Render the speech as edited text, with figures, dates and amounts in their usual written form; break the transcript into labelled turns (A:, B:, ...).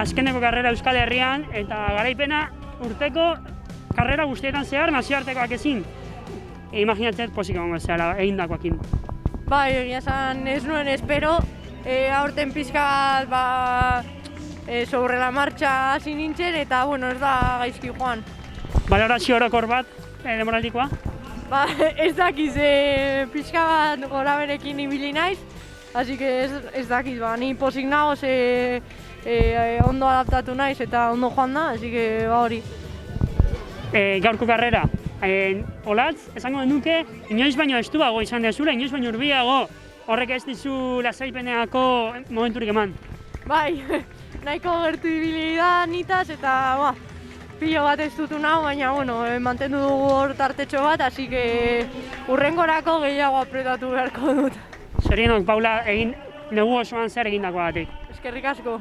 A: azkeneko karrera Euskal Herrian, eta garaipena urteko karrera guztietan zehar nazioartekoak ezin. Imaginatzen pozik egongo zela egindakoakin.
B: Bai, egia esan ez nuen espero, aurten pixka bat sobre la marcha hasi nintzen, eta bueno, ez da gaizki joan.
A: Balorazio orokor bat, demoraldikoa?
B: Ba, ez dakiz, pixka bat gora berekin ibili naiz, así que ez dakiz, ba, ni pozik nago, ondo adaptatu naiz eta ondo joan da, así que ba hori.
A: Gaurko karrera, olatz, esango nuke, inoiz baino estuago izan dezula, inoiz baino hurbilago, horrek ez dizu lasaipeneako momenturik eman.
B: Bai, nahiko gertu ibili da nitaz eta pilo bat ez dutu nahu, baina bueno, mantendu dugu hor tartetxo bat, así que hurrengorako gehiago apretatu beharko dut.
A: Zorionok, Paula, egin negu osoan zer egindakoagatik.
B: Eskerrik asko.